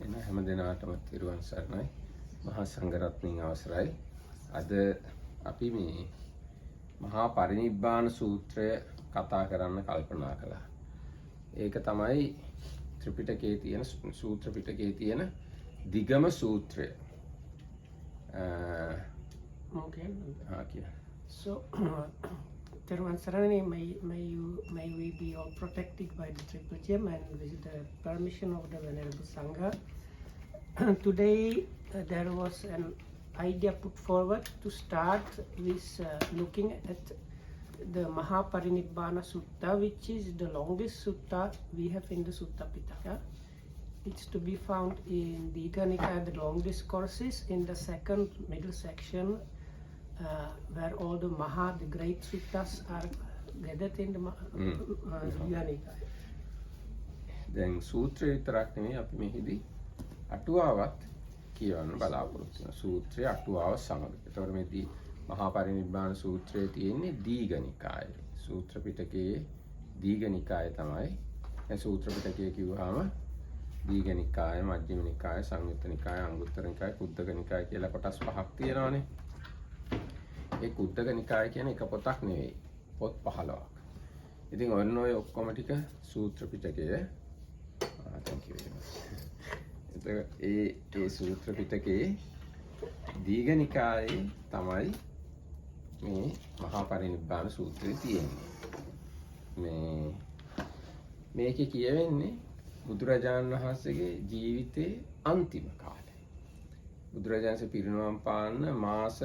එන හැම දිනාටම තිරුවන් සරණයි. මහා සංඝරත්නයන් අවසරයි. අද අපි මේ මහා පරිනිබ්බාන සූත්‍රය කතා කරන්න කල්පනා කළා. ඒක තමයි ත්‍රිපිටකයේ තියෙන සූත්‍ර පිටකයේ තියෙන දිගම සූත්‍රය. Okay. Okay. So, Teruvan Sarani, may we be all protected by the Triple Gem and with the permission of the Venerable Sangha. Today there was an idea put forward to start with looking at the Maha parinibbana Sutta, which is the longest sutta we have in the Sutta Pitaka. It's to be found in Digha Nikaya, the long discourses, in the second middle section, where all the Maha, the great suttas, are gathered in the Digha Nikaya. දැන් සූත්‍රය විතරක් නෙමෙයි අපි මෙහිදී අටුවාවත් කියවන්න බලාපොරොත්තු වෙනවා. සූත්‍රය අටුවාව සමග. ඒතකොට මේදී මහා පරිනිබ්බාන සූත්‍රයේ තියෙන්නේ දීඝ නිකායේ. සූත්‍ර පිටකයේ දීඝ නිකාය තමයි. ඒ සූත්‍ර පිටකය කිව්වහම දීඝ නිකාය, මජ්ක්‍ධිම නිකාය, සංයුත්ත නිකාය, අංගුත්තර නිකාය, කුද්දක නිකාය කියලා කොටස් පහක් තියෙනවානේ. ඒ කුද්දක නිකාය කියන්නේ එක පොතක් නෙවෙයි. පොත් 15ක්. ඉතින් ඔන්න ඔය ඔක්කොම ටික සූත්‍ර පිටකයේ thank you very much. ඒ සූත්‍ර පිටකයේ දීඝ නිකායේ තමයි මේ මහා පරිනිබ්බාන සූත්‍රය තියෙන්නේ. මේකේ කියවෙන්නේ බුදුරජාණන් වහන්සේගේ ජීවිතයේ අන්තිම කාලේ. බුදුරජාණන්සේ පිරිනිවන් පාන්න මාස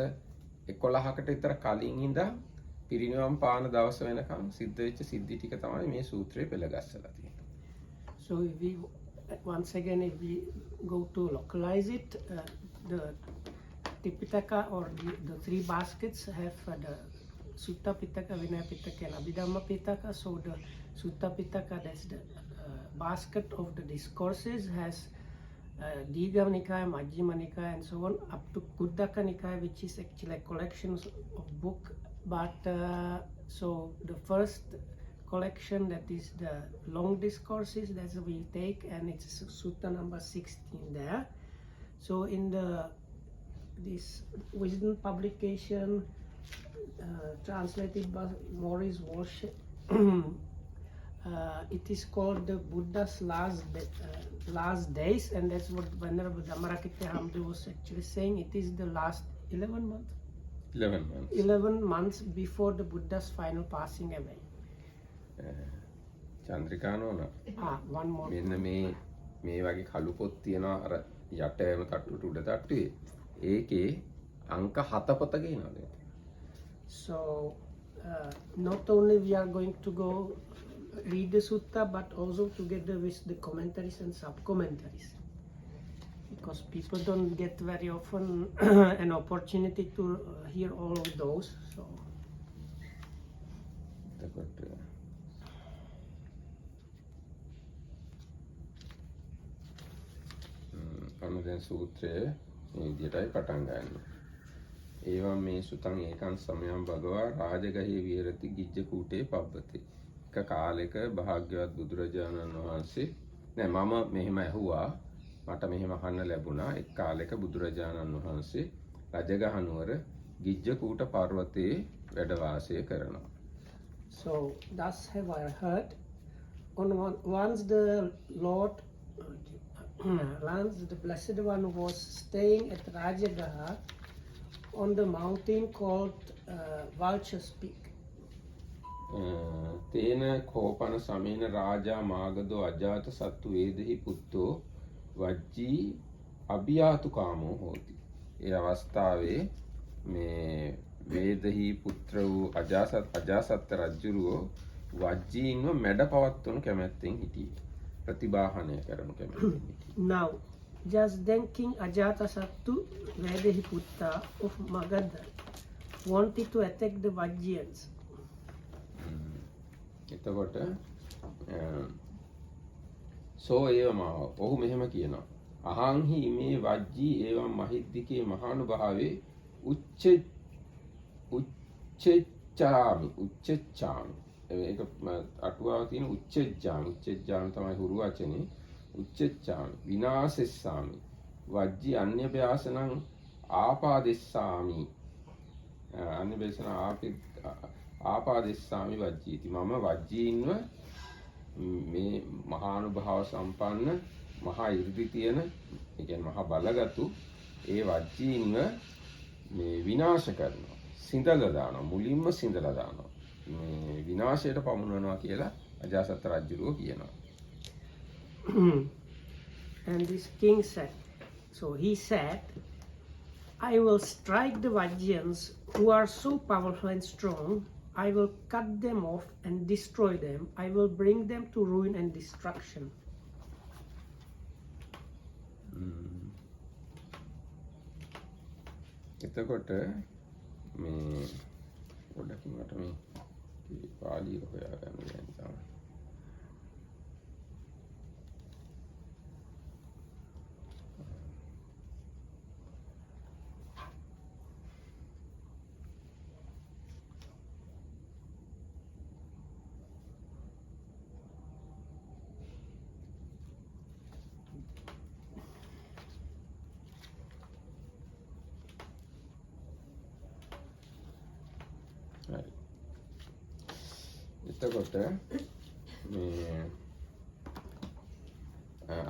11කට විතර කලින් ඉඳන් පිරිනිවන් පාන දවස වෙනකම් සිද්ධ වෙච්ච සිද්ධි ටික තමයි මේ සූත්‍රයේ පෙළගස්සලා තියෙන්නේ. So if we once again if we go to localize it, the Tipitaka or the three baskets have the Sutta Pitaka, Vinaya Pitaka and Abhidhamma Pitaka. So the Sutta Pitaka, that's the basket of the discourses, has Digha Nikaya, Majjhima Nikaya and so on up to Kuddaka Nikaya, which is actually a collection of book. But so the first collection, that is the long discourses, that we take, and it's Sutta number 16 there. So in this wisdom publication translated by Maurice Walsh, it is called the Buddha's last days, and that's what Venerable Dhammarakita Hamdu was actually saying. It is the last 11 months. 11 months before the Buddha's final passing away. චන්ද්‍රිකානෝන One more. මෙන්න මේ වගේ කළු පොත් තියෙනවා අර යටම තට්ටුවට උඩ තට්ටුවේ. ඒකේ අංක 7 පොත ගේනවා. So not only we are going to go read the sutta, but also together with the commentaries and sub-commentaries, because people don't get very often an opportunity to hear all of those. So අනුදෙන් සූත්‍රයේ මේ විදිහටයි පටන් ගන්න. ඒවම් මේ සුතං ඒකං සමයං භගවා රාජගහේ විහෙරති ගිජ්ජ කූටේ පබ්බති. එක කාලයක භාග්‍යවත් බුදුරජාණන් වහන්සේ මම මෙහෙම ඇහුවා, මට මෙහෙම අහන්න ලැබුණා. එක් කාලයක බුදුරජාණන් වහන්සේ රජගහ නුවර ගිජ්ජ කූට පර්වතයේ වැඩ වාසය කරනවා. So thus have I heard. Once the Lord, once the Blessed One was staying at Rajagaha on the mountain called Vulture's Peak. තේන කෝපන සමේන රාජා මාගදෝ අජාත සත්තු වේදෙහි පුත්තෝ වජ්ජී අභියාතු කාමෝ හෝති. ඒ අවස්ථාවේ මේ වේදෙහි පුත්‍ර වූ අජාසත් රජුරෝ වජ්ජීන්ව මැඩ පවත්වනු කැමැත්තෙන් හිටියේ. ප්‍රතිබාහනය කරනු කැමැත්තෙන් හිටියේ. Now, just then King Ajatasattu Vedehiputta of Magadha wanted to attack the Vajjiyans. එතකොට සෝ ඒව මාව ඔහු මෙහෙම කියනවා. අහංහි මේ වජ්ජී ඒවම් මහිද්దికේ මහානුභාවේ උච්චෙච්චාමි. ඒක අටුවාව තියෙන උච්චෙච්චාමි තමයි හුරු වචනේ. උච්චච්ඡාමි විනාශෙස්සාමි වජ්ජි අන්‍යභ්‍යාසනං ආපාදෙස්සාමි අන්‍යභ්‍යාසන ආපාදෙස්සාමි වජ්ජීති මම වජ්ජීන්ව මේ මහානුභාව සම්පන්න මහා 이르දි තියෙන ඒ කියන්නේ මහා බලගතු ඒ වජ්ජීන්ව මේ විනාශ කරනවා සිඳලා දානවා මුලින්ම සිඳලා දානවා මේ විනාශයට පමුණවනවා කියලා අජාසත් රජුරෝ කියනවා. And this king said, so he said, I will strike the Vajjayans who are so powerful and strong. I will cut them off and destroy them. I will bring them to ruin and destruction. එතකොට මේ පොඩ්ඩක් මට මේ පාලිය හොයාගන්න දැන් තමයි. එතකොට මේ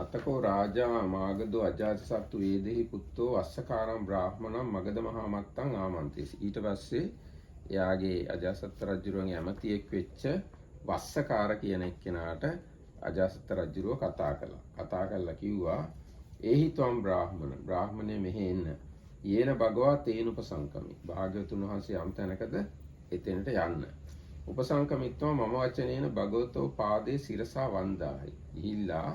අතකෝ රාජා මාගදෝ අජාතසත්තු වේදෙහි පුත්තෝ වස්සකාරම් බ්‍රාහ්මණම් මගධ මහා මත්තං ආමන්ත්‍රේසි. ඊට පස්සේ එයාගේ අජාසත් රජුරුවන්ගේ ඇමතියෙක් වෙච්ච වස්සකාර කියන එක්කෙනාට අජාසත් රජුරුව කතා කළා. කතා කරලා කිව්වා ඒහි ත්වම් බ්‍රාහ්මණය මෙහෙ එන්න. යේන භගවා තේන උපසංකමි. භාග්‍යවතුන් වහන්සේ යම් තැනකද එතෙන්ට යන්න. උපසංකමිත්වා මම වචනේන භගවතෝ පාදේ සිරසා වන්දායි. ගිහිල්ලා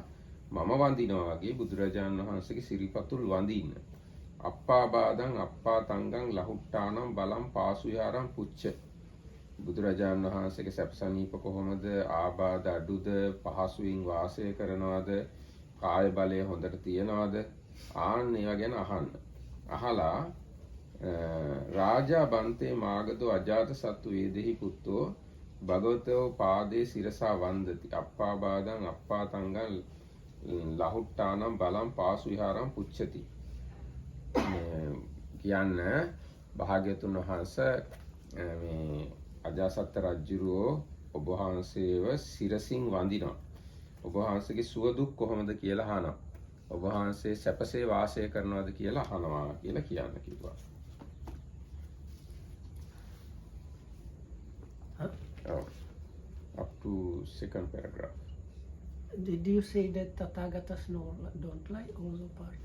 මම වඳිනවා වගේ බුදුරජාණන් වහන්සේගේ සිරිපතුල් වඳින්න. අප්පාබාදං අප්පාතංගං ලහුට්ටානම් බලම් පාසුයාරම් පුච්ච. බුදුරජාණන් වහන්සේගේ සැපසනීප කොහොමද ආබාධ අඩුද පහසුවෙන් වාසය කරනවද කාය බලය හොඳට තියනවද ආන්න ඒවා ගැන අහන්න. අහලා රාජා බන්තේ මාගදෝ අජාතසත්තු වේදෙහි පුත්තෝ භගවතෝ පාදේ සිරසා වන්දති අප්පාබාදං අප්පාතංගං ලහුට්ටානම් බලම් පාසු විහාරම් පුච්චති. කියන්න භාග්‍යතුන් වහන්සේ මේ අජාසත් රජුරෝ ඔබ වහන්සේව සිරසින් වඳිනවා. ඔබ වහන්සේගේ සුව දුක් කොහොමද කියලා අහනවා. ඔබ වහන්සේ සැපසේ වාසය කරනවද කියලා අහනවා කියලා කියන්න කිව්වා. Up to second paragraph. Did you say that Tathagatas don't lie? Also part.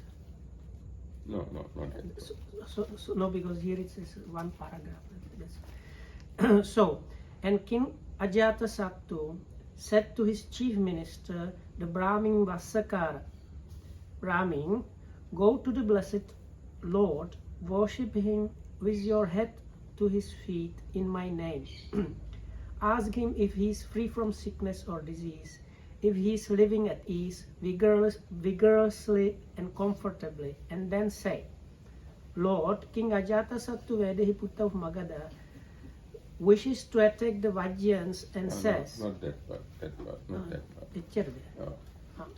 No, not that. So no, because here it says one paragraph. Yes. So, and King Ajatasattu said to his chief minister, the Brahmin Vassakara, Brahmin, go to the blessed Lord, worship him with your head to his feet in my name. Ask him if he is free from sickness or disease, if he is living at ease, vigorously and comfortably, and then say, Lord, King Ajatasattu Vedehi Putta of Magadha wishes to attack the Vajjayans and says... Not that part. Not that part.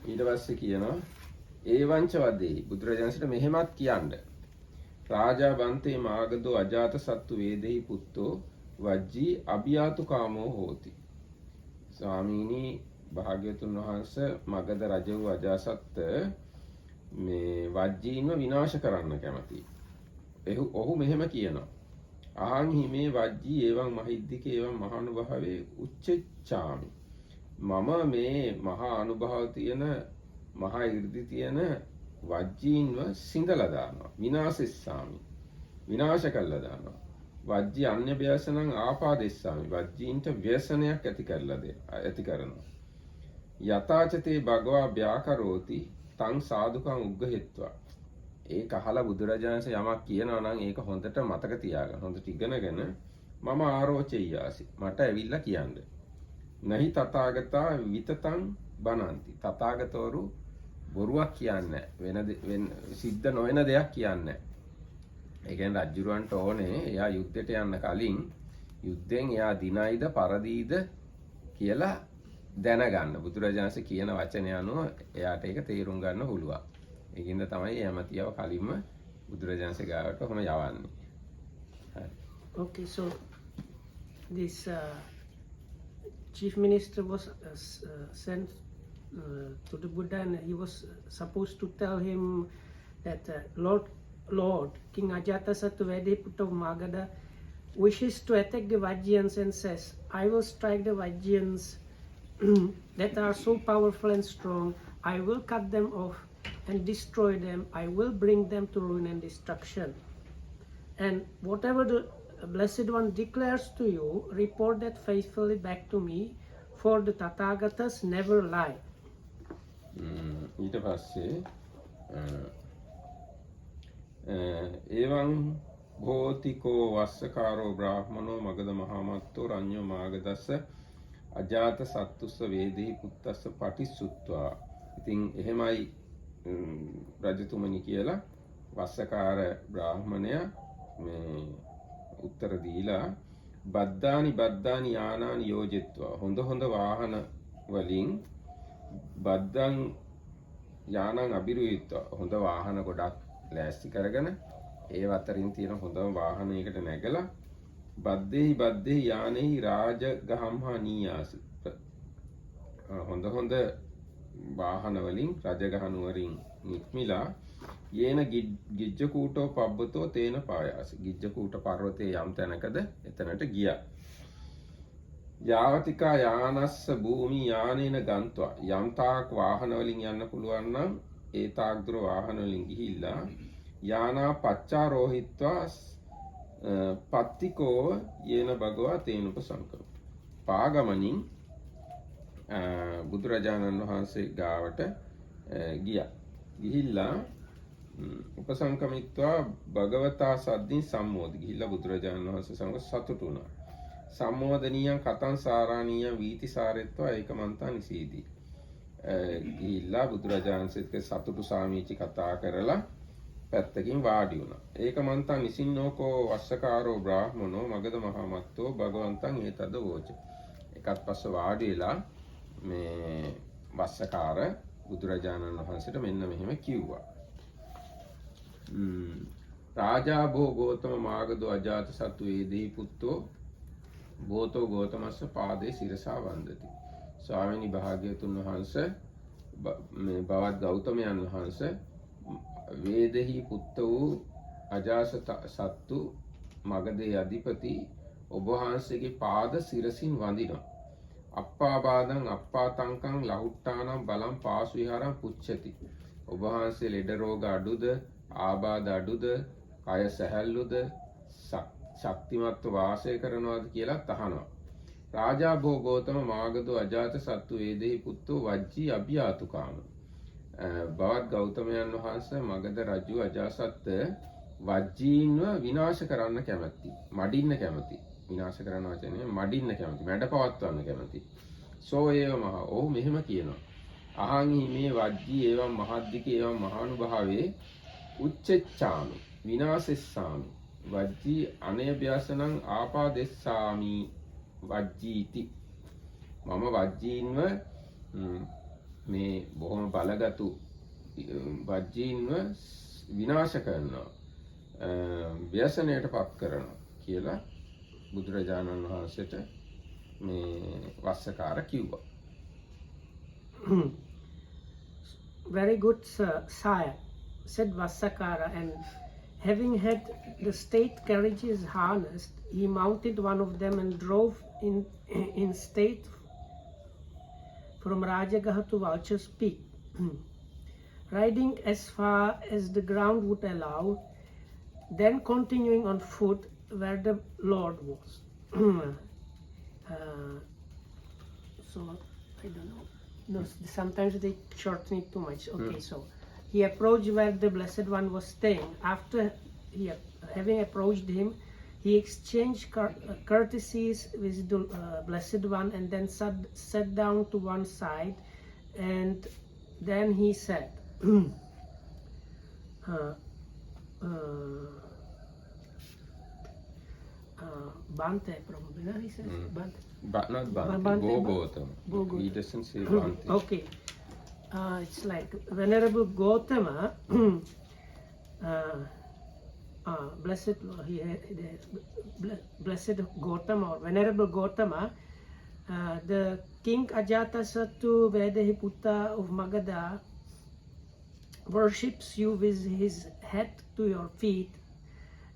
ඊට පස්සේ කියනවා ඒවංච වදේ බුදුරජාණන්සේට මෙහෙමත් කියන්න. රාජා බන්තේ මාගදෝ අජාතසත්තු වේදෙහි පුත්තෝ වජ්ජී අභියාතු කාමෝ හෝති. ස්වාමීනි භාග්‍යවතුන් වහන්සේ මගධ රජ වූ අජාසත් මේ වජ්ජීන්ව විනාශ කරන්න කැමතියි. ඔහු මෙහෙම කියනවා. අහං හිමේ වජ්ජී එවං මහිද්దికේ එවං මහානුභාවේ උච්චච්ඡාමි. මම මේ මහා අනුභව තියෙන මහා 이르දි තියෙන වජ්ජීන්ව සිඳලා දානවා. විනාශෙස්සාමි. විනාශ කළා දානවා. වජ්ජී අන්‍ය ව්‍යසනං ආපාදෙස්සාමි. වජ්ජීන්ට ව්‍යසනයක් ඇති කරනවා. යතාචතේ භගවා ව්‍යාකරෝති තං සාදුකං උග්ගහෙත්වා. ඒක අහලා බුදුරජාණන්සේ යමක් කියනවා නම් ඒක හොඳට මතක තියාගන්න. හොඳට ඉගෙනගෙන මම ආරෝචෙය්‍යාසි. මට ඇවිල්ලා කියන්න. නහි තථාගතා විතතං බනන්ති. තථාගතවරු බොරුවක් කියන්නේ වෙන සිද්ධ නොවන දෙයක් කියන්නේ. ඒ කියන්නේ රජුරවන්ට ඕනේ එයා යුද්ධයට යන්න කලින් යුද්ධෙන් එයා දිනයිද පරදීද කියලා දැනගන්න බුදුරජාණන්සේ කියන වචනය අනුව එයාට ඒක තේරුම් ගන්න පුළුවන්. ඒකින්ද තමයි යමතියව කලින්ම බුදුරජාණන්සේ ගාවට කොහොම යවන්නේ. හරි. Okay, so this chief minister was sent to the Buddha, and he was supposed to tell him that Lord King Ajatasattu Vediputta of Magadha wishes to attack the Vajjayans and says, I will strike the Vajjayans that are so powerful and strong. I will cut them off and destroy them. I will bring them to ruin and destruction. And whatever the Blessed One declares to you, report that faithfully back to me, for the Tathagatas never lie. ඊට පස්සේ එවං භෝතිකෝ වස්සකාරෝ බ්‍රාහ්මනෝ මගධ මහාමත්තෝ රඤ්ඤෝ මාගදස්ස අජාත සත්තුස්ස වේදෙහි පුත්තස්ස පටිසුත්වා. ඉතින් එහෙමයි රජතුමනි කියලා වස්සකාර බ්‍රාහ්මණයා මේ උත්තර දීලා බද්දානි යානානි යෝජෙත්වා. හොඳ වාහන වලින් බද්දන් යානං අබිරුවිත්වා. හොඳ වාහන ගොඩක් ලෑස්ති කරගෙන ඒ අතරින් තියෙන හොඳම වාහනයකට නැගලා බද්දෙහි යානෙහි රාජගහම්හා නීයාස. හොඳ වාහන වලින් රජගහ නුවරින් නික්මිලා යේන ගිජ්ජකූටෝ පබ්බතෝ තේන පායාස. ගිජ්ජකූට පර්වතයේ යම් තැනකද එතනට ගියා. යාවතිකා යානස්ස භූමි යානේන ගන්නවා. යම් තාක් වාහන වලින් යන්න පුළුවන් නම් ඒ තාක් දුර වාහන වලින් ගිහිල්ලා යානා පච්චාරෝහිත්වා පත්තිකෝ යේන භගවා තේන උපසංකම. පාගමනින් බුදුරජාණන් වහන්සේ ගාවට ගියා. ගිහිල්ලා උපසංකමිත්වා භගවතා සද්දින් සම්මෝධ. ගිහිල්ලා බුදුරජාණන් වහන්සේ සමග සතුටු වුණා. සම්මෝදනීයං කතං සාරාණීයං වීති සාරෙත්වා ඒකමන්තා නිසීදී. ගිහිල්ලා බුදුරජාණන් වහන්සේත් සතුටු සාමීචි කතා කරලා පැත්තකින් වාඩි වුණා. ඒකමන්තා නිසින්නෝකෝ වස්සකාරෝ බ්‍රාහ්මනෝ මගධ මහාමත්තෝ භගවන්තං ඒතද වෝච. එකත් පස්ස වාඩි වෙලා මේ වස්සකාර බුදුරජාණන් වහන්සේට මෙන්න මෙහෙම කිව්වා. රාජා භෝ ගෝතම මාගදෝ අජාත සත්තු වේදෙහි පුත්තෝ භෝතෝ ගෝතමස්ස පාදේ සිරසා වන්දති. ස්වාමීනි භාග්‍යවතුන් වහන්සේ මේ බවත් ගෞතමයන් වහන්සේ වේදෙහි පුත්ත වූ අජාත සත්තු මගධේ අධිපති ඔබ වහන්සේගේ පාද සිරසින් වඳිනවා. අප්පාබාදං අප්පාතංකං ලහුට්ටානම් බලං පාසු විහාරං පුච්ඡති. ඔබ වහන්සේ ලෙඩ රෝග අඩුද ආබාධ අඩුද කය සැහැල්ලුද ශක්තිමත්ව වාසය කරනවාද කියලා අහනවා. රාජා භෝ ගෝතම මාගදෝ අජාත සත්තු වේදෙහි පුත්තෝ වජ්ජී අභියාතුකාම. බවත් ගෞතමයන් වහන්සේ මගධ රජු අජාසත් වජ්ජීන්ව විනාශ කරන්න කැමැති. මඩින්න කැමැති. විනාශ කරන වචනේ මඩින්න කැමති. මැඩ පවත්වන්න කැමති. සෝ ඒව මහ. ඔහු මෙහෙම කියනවා. අහං හිමේ වජ්ජී එවම් මහද්දික එවම් මහානුභාවේ උච්චච්ඡාමි විනාශෙස්සාමි වජ්ජී අනේභ්‍යසනං ආපාදෙස්සාමි වජ්ජීති. මම වජ්ජීන්ව මේ බොහොම බලගතු වජ්ජීන්ව විනාශ කරනවා. ව්‍යසනයට පත් කරනවා කියලා බුදුරජාණන් වහන්සේට මේ වස්සකාර කිව්වා. Very good, sire, said Vassakara, and having had the state carriages harnessed, he mounted one of them and drove in state from Rajagaha to Vulture's Peak, riding as far as the ground would allow, then continuing on foot where the Lord was. So I don't know. No, sometimes they shorten it too much. Okay, so he approached where the Blessed One was staying. After having approached him, he exchanged courtesies with the Blessed One and then sat down to one side, and then he said, Bante, probably, no? He says, Bante. Not Bhante, Bhante, Go Bha- Gautama. Go He doesn't say Bhante. Okay. It's like Venerable Gautama, blessed blessed Gautama or Venerable Gautama, the King Ajatasattu Vedahiputta of Magadha worships you with his head to your feet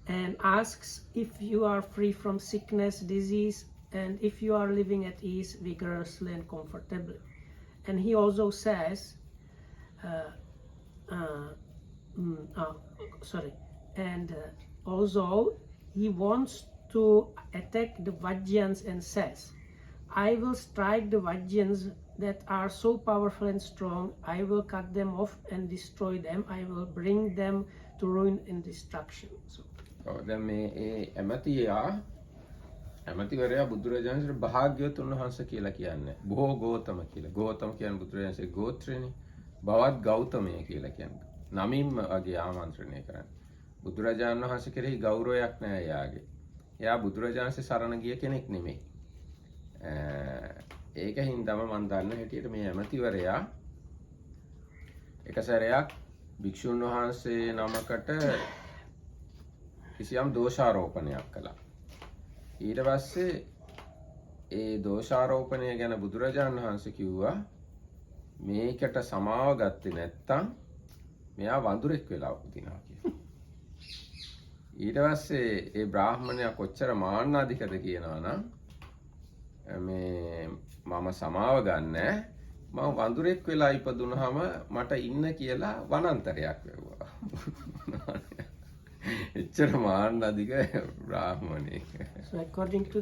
and asks if you are free from sickness, disease, and if you are living at ease, vigorously and comfortably. And he also says, also he wants to attack the Vajjans and says, I will strike the Vajjans that are so powerful and strong, I will cut them off and destroy them, I will bring them to ruin and destruction. So, දැන් මේ ඇමතිවරයා බුදුරජාණන්සේ භාග්‍යවතුන් වහන්සේ කියලා කියන්නේ. බොහෝ ගෝතම කියලා. ගෝතම කියන්නේ බුදුරජාණන්සේ ගෝත්‍රේනේ. බවත් ගෞතමය කියලා කියන්නේ. නමින්ම වගේ ආමන්ත්‍රණය කරන්නේ. බුදුරජාණන් වහන්සේ කෙරෙහි ගෞරවයක් නැහැ යාගේ. එයා බුදුරජාණන්සේ සරණ ගිය කෙනෙක් නෙමෙයි. ඒක හින්දාම මම දන්න හැටියට මේ ඇමතිවරයා එක සැරයක් භික්ෂුන් වහන්සේ නමකට කිසියම් දෝෂාරෝපණයක් කළා. ඊට පස්සේ ඒ දෝෂාරෝපණය ගැන බුදුරජාණන් වහන්සේ කිව්වා මේකට සමාව ගත්තේ නැත්තම් මෙයා වඳුරෙක් වෙලා උපදිනවා කියලා. ඊට පස්සේ ඒ බ්‍රාහ්මණයා කොච්චර මාන්නාධිකද කියනවා නම් මේ මම සමාව ගන්නෑ මම වඳුරෙක් වෙලා ඉපදුනහම මට ඉන්න කියලා වනාන්තරයක් වැව්වා. එච්චර මාන්නාධික බ්‍රාහ්මණෙක්. So according to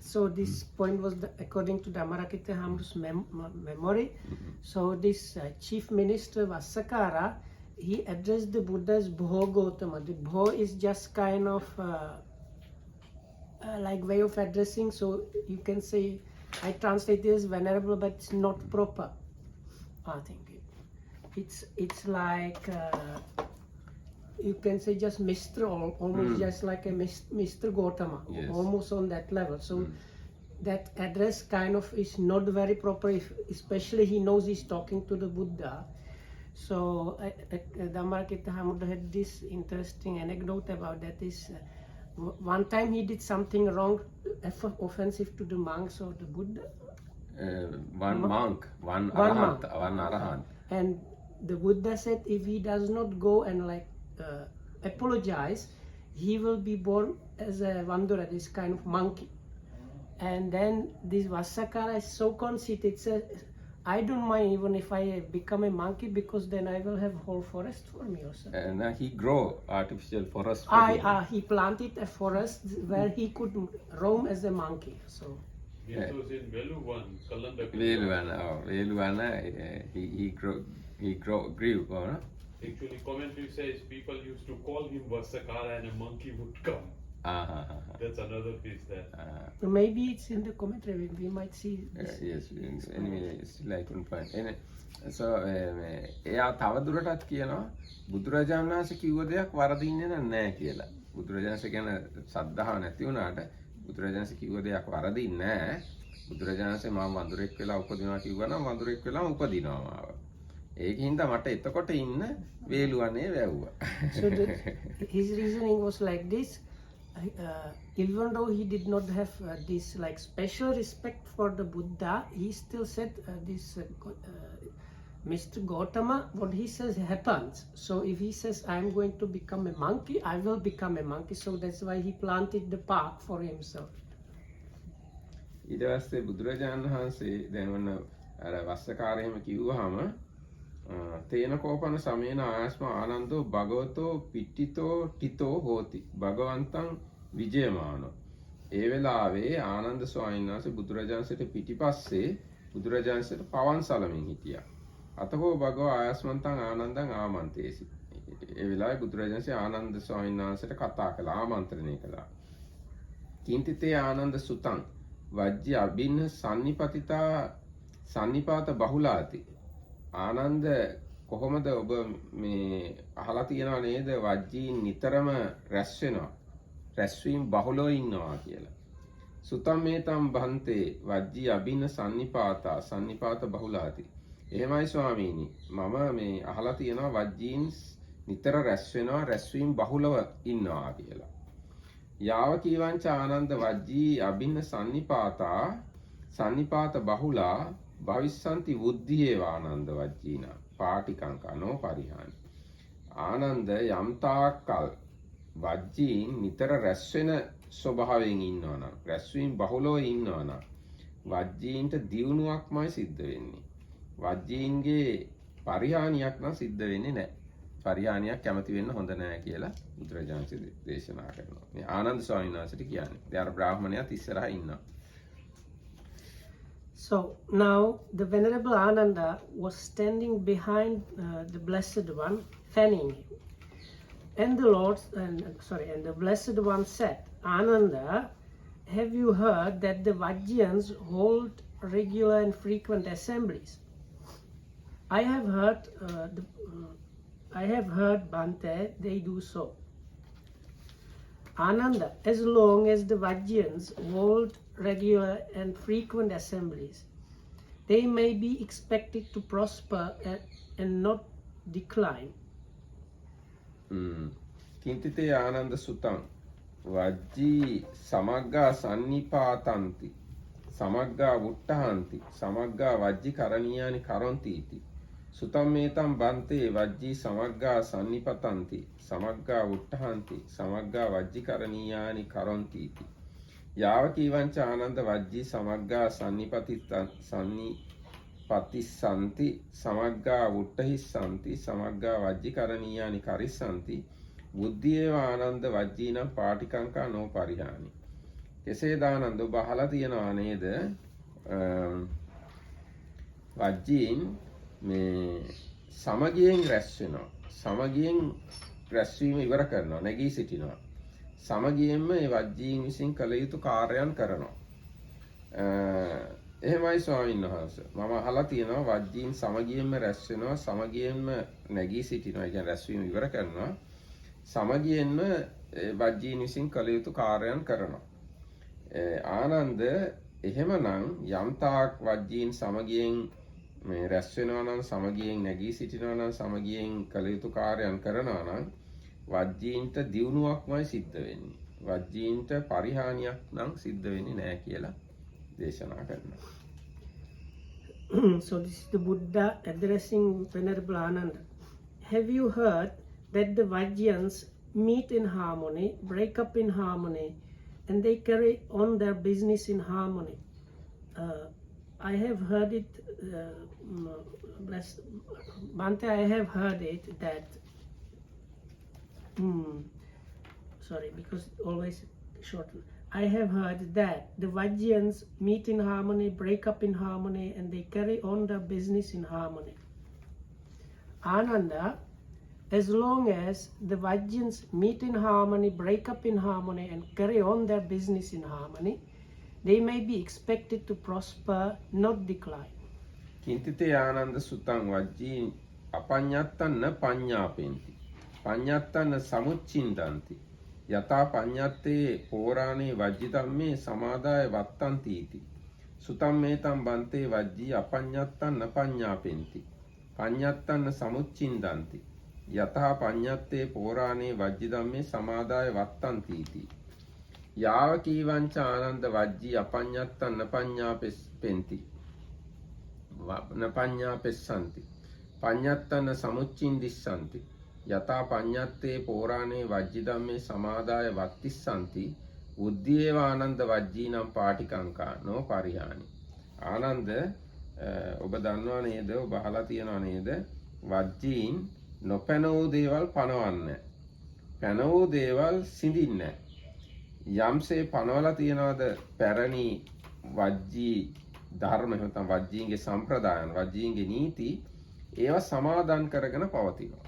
so this point was according to Dhammarakita Hamru's memory. So this chief minister Vassakara, he addressed the Buddha as Bho Gautama. The Bho is just kind of like way of addressing. So you can say, I translate this as venerable, but it's not proper. I think it's like you can say just Mr. almost just like a Mr. Gautama, yes. almost on that level. So that address kind of is not very proper, especially he knows he's talking to the Buddha. So Dhammarakita Hamruddha had this interesting anecdote about that. Is one time he did something wrong, offensive to the monks or the Buddha. One arahant. And the Buddha said if he does not go and like apologize, he will be born as a Vandura, this kind of monkey. And then this Vassakara is so conceited, says, I don't mind even if I become a monkey because then I will have whole forest for me or something. And he grow artificial forest for him. He planted a forest where he could roam as a monkey. So This was in Veluvan, Veluvan, he grew. Actually, commentary says people used to call him Vassakara and a monkey would come. That's another piece there. maybe it's in the commentary, we might see this. Yes, anyway, still I couldn't find. So, එයා තවදුරටත් කියනවා බුදුරජාණන් වහන්සේ කිව්ව දෙයක් වරදින්නේ නැහැ කියලා. බුදුරජාණන්සේ ගැන සද්ධාව නැති වුණාට බුදුරජාණන්සේ කිව්ව දෙයක් වරදින්නේ නැහැ. බුදුරජාණන්සේ මම වඳුරෙක් වෙලා උපදිනවා කිව්වා නම් වඳුරෙක් වෙලා උපදිනවා මාව. ඒකින්ද මට එතකොට ඉන්න වේලුවනේ වැව්වා. So his reasoning was like this. Even though he did not have this like special respect for the Buddha, he still said Mr. Gautama, what he says happens. So if he says I am going to become a monkey, I will become a monkey. So that's why he planted the park for himself. ඊට පස්සේ බුදුරජාණන් වහන්සේ දැන් ඔන්න අර වස්සකාරයෙම කිව්වහම තේන කෝපන සමේන ආයස්ම ආනන්දෝ භගවතෝ පිට්ඨිතෝ ටිතෝ හෝති භගවන්තං විජයමානෝ. ඒ වෙලාවේ ආනන්ද ස්වාමීන් වහන්සේ බුදුරජාණන්සේට පිටිපස්සේ බුදුරජාණන්සේට පවන් සලමින් හිටියා. අතකෝ භගව ආයස්මන්තං ආනන්දං ආමන්තේසි. ඒ වෙලාවේ බුදුරජාණන්සේ ආනන්ද ස්වාමීන් වහන්සේට කතා කළා, ආමන්ත්‍රණය කළා. කිංතිතේ ආනන්ද සුතං වජ්‍ය අබින්න සන්නිපාත බහුලාති. ආනන්ද කොහොමද ඔබ මේ අහලා තියෙනව නේද වජ්ජීන් නිතරම රැස් වෙනවා, රැස්වීම බහුලව ඉන්නවා කියලා. සුතම්මේතම් බන්තේ වජ්ජී අබින්න සන්නිපාතා සන්නිපාත බහුලාති. එහෙමයි ස්වාමීනි. මම මේ අහලා තියෙනවා වජ්ජීන් නිතර රැස් වෙනවා, රැස්වීම බහුලව ඉන්නවා කියලා. යාව කීවංච ආනන්ද වජ්ජී අබින්න සන්නිපාතා සන්නිපාත බහුලා භවිස්සන්ති බුද්ධියේ ආනන්ද වජ්ජීනා පාටිකංකනෝ පරිහානි. ආනන්ද යම්තාකල් වජ්ජීන් නිතර රැස් වෙන ස්වභාවයෙන් ඉන්නවා නම්, රැස්වීම බහුලව ඉන්නවා නම් වජ්ජීන්ට දියුණුවක්මයි සිද්ධ වෙන්නේ. වජ්ජීන්ගේ පරිහානියක් නම් සිද්ධ වෙන්නේ නැහැ. පරිහානියක් කැමති වෙන්න හොඳ නැහැ කියලා බුදුරජාණන් දේශනා කරනවා. මේ ආනන්ද ස්වාමීන් වහන්සේට කියන්නේ. දැන් අර බ්‍රාහ්මණයාත් ඉස්සරහා ඉන්නවා. So now the Venerable Ananda was standing behind the Blessed One, fanning him. And the Blessed One said, Ananda, have you heard that the Vajjayans hold regular and frequent assemblies? I have heard, Bhante, they do so. Ananda, as long as the Vajjayans hold regular and frequent assemblies, they may be expected to prosper and not decline. කින්තිතේ Ananda සුතං Vajji සමග්ගා සන්නිපාතಂತಿ සමග්ගා වුට්ටහන්ති සමග්ගා Vajji කරණීයානි කරොන්තිති සුතම්මේතම් බන්තේ වජ්ජී සමග්ගා සන්නිපතಂತಿ සමග්ගා වුට්ටහන්ති සමග්ගා වජ්ජි කරණීයානි කරොන්තිති යාව කීවංච ආනන්ද වජ්ජී සමග්ගා පතිස්සන්ති සමග්ගා වුට්ටහිස්සන්ති සමග්ගා වජ්ජි කරණීයානි කරිස්සන්ති බුද්ධියේව ආනන්ද වජ්ජීනම් පාටිකංකා නෝ පරිහානි. කෙසේද ආනන්ද ඔබ අහලා තියනවා නේද? වජ්ජීන් මේ සමගියෙන් රැස් වෙනවා. සමගියෙන් රැස්වීම ඉවර කරනවා, නැගී සිටිනවා. සමගියෙන්ම මේ වජ්ජීන් විසින් කළ යුතු කාර්යයන් කරනවා. එහෙමයි ස්වාමීන් වහන්සේ. මම අහලා තියෙනවා වජ්ජීන් සමගියෙන්ම රැස් වෙනවා, සමගියෙන්ම නැගී සිටිනවා. ඒ කියන්නේ රැස්වීම ඉවර කරනවා. සමගියෙන්ම වජ්ජීන් විසින් කළ යුතු කාර්යයන් කරනවා. ආනන්ද එහෙමනම් යම්තාක් වජ්ජීන් සමගියෙන් මේ රැස් වෙනවා නම්, සමගියෙන් නැගී සිටිනවා නම්, සමගියෙන් කළ යුතු කාර්යයන් කරනවා නම් වජ්ජීන්ට දියුණුවක්මයි සිද්ධ වෙන්නේ. වජ්ජීන්ට පරිහානියක් නම් සිද්ධ වෙන්නේ නැහැ කියලා දේශනා කරනවා. So this is the Buddha addressing Venerable Ananda. Have you heard that the Vajjayans meet in harmony, break up in harmony, and they carry on their business in harmony? I have heard it, Bhante, I have heard it that, sorry, because always shorten. I have heard that the Vajjayans meet in harmony, break up in harmony, and they carry on their business in harmony. Ananda, as long as the Vajjayans meet in harmony, break up in harmony, and carry on their business in harmony, they may be expected to prosper, not decline. Kintite Ananda Sutang Vajji Apanyatana Panyapenti Panyatana Samuchindanti Yata Panyate Porane Vajjitamme Samadaya Vattantiti Sutammetam Bante Vajji Apanyatana Panyapenti Panyatana Samuchindanti Yata Panyate Porane Vajjitamme Samadaya Vattantiti Yava Kivancha Ananda Vajji Apanyatana Panyapenti Napanya Pesanti Panyatana Samuchindissanti Yata Panyate Porane Vajjidamme Samadaya Vattissanti Uddiyeva Ananda Vajjinam Patikanka no Parihani Ananda ඔබ දන්නවා නේද ඔබ අහලා තියෙනවා නේද වජ්ජීන් නොපැනවූ දේවල් පනවන්නේ පැනවූ දේවල් සිඳින්නේ යම්සේ පනවලා තියනවාද පැරණි වජ්ජී ධර්ම එහෙම නැත්නම් වජ්ජීන්ගේ සම්ප්‍රදායන් වජ්ජීන්ගේ නීති ඒවා සමාදන් කරගෙන පවතිනවා.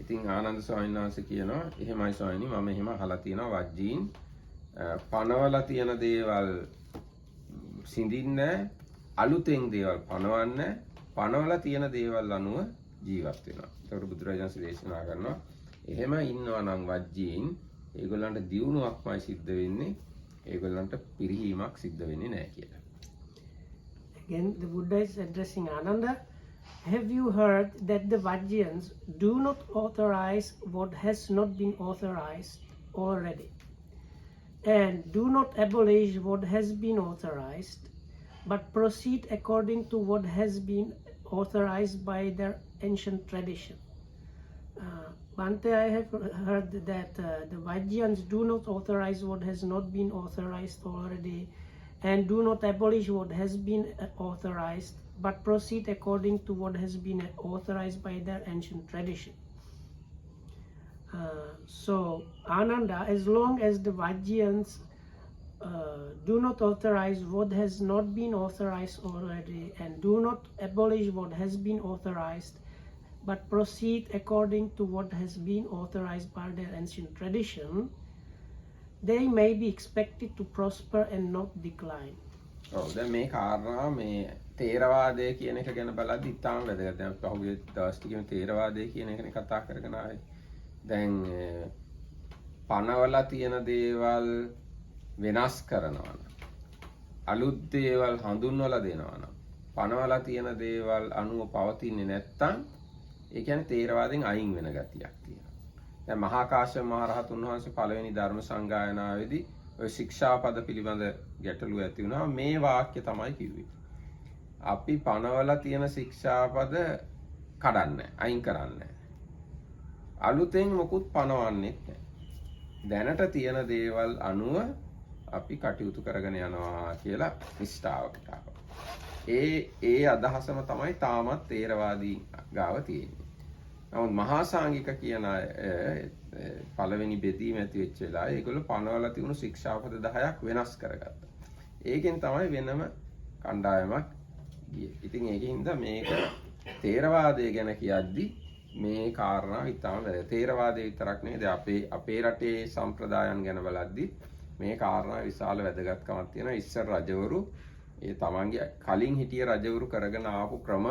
ඉතින් ආනන්ද ස්වාමීන් වහන්සේ කියනවා එහෙමයි ස්වාමීනි මම එහෙම අහලා තියෙනවා වජ්ජීන් පනවලා තියෙන දේවල් සිඳින්නේ අලුතෙන් දේවල් පනවන්නේ පනවලා තියෙන දේවල් අනුව ජීවත් වෙනවා. ඒකට බුදුරජාණන් දේශනා කරනවා එහෙම ඉන්නවා නම් වජ්ජීන් ඒගොල්ලන්ට දියුණුවක්මයි සිද්ධ වෙන්නේ. ඒගොල්ලන්ට පිරිහීමක් සිද්ධ වෙන්නේ නැහැ කියලා. Again, the Buddha is addressing Ananda. Have you heard that the Vajjayans do not authorize what has not been authorized already, and do not abolish what has been authorized, but proceed according to what has been authorized by their ancient tradition? Bhante, I have heard that the Vajjayans do not authorize what has not been authorized already, and do not abolish what has been authorized, but proceed according to what has been authorized by their ancient tradition. So, Ananda, as long as the Vajjayans do not authorize what has not been authorized already, and do not abolish what has been authorized, but proceed according to what has been authorized by their ancient tradition, they may be expected to prosper and not decline. දැන් මේ කාරණා මේ තේරවාදය කියන එක ගැන බලද්දි ඉතාම වැදගත්. දැන් පහුගිය දවස් ටිකේම තේරවාදය කියන එකනේ කතා කරගෙන ආවේ. දැන් පනවලා තියෙන දේවල් වෙනස් කරනවා නම්, අලුත් දේවල් හඳුන්වලා දෙනවා නම්, පනවලා තියෙන දේවල් අනුව පවතින්නේ නැත්තම් ඒ කියන්නේ තේරවාදෙන් අයින් වෙන ගතියක් තියෙනවා. දැන් මහා කාශ්‍යප මහ රහතුන් වහන්සේ පළවෙනි ධර්ම සංගායනාවේදී ඔය ශික්ෂාපද පිළිබඳ ගැටලුව ඇති වුණා. මේ වාක්‍ය තමයි කිව්වේ. අපි පනවලා තියෙන ශික්ෂාපද කඩන්නේ අයින් කරන්නේ. අලුතෙන් මොකුත් පනවන්නේ නැහැ. දැනට තියෙන දේවල් අනුව අපි කටයුතු කරගෙන යනවා කියලා නිෂ්ඨාවකට ආවා. ඒ අදහසම තමයි තාමත් තේරවාදී ගාව තියෙන්නේ. නමුත් මහා සංඝික කියන පළවෙනි බෙදීම ඇති වෙච්ච වෙලාවේ ඒගොල්ලෝ පනවලා තිබුණු ශික්ෂාපද 10ක් වෙනස් කරගත්තා. ඒකෙන් තමයි වෙනම කණ්ඩායමක් ගියේ. ඉතින් ඒකින්ද මේක තේරවාදය ගැන කියද්දි මේ කාරණා ඉතාම වැදගත්. තේරවාදය විතරක් නෙවෙයි අපේ රටේ සම්ප්‍රදායන් ගැන බලද්දි මේ කාරණා විශාල වැදගත්කමක් තියෙනවා. ඉස්සර රජවරු ඒ තමන්ගේ කලින් හිටිය රජවරු කරගෙන ආපු ක්‍රම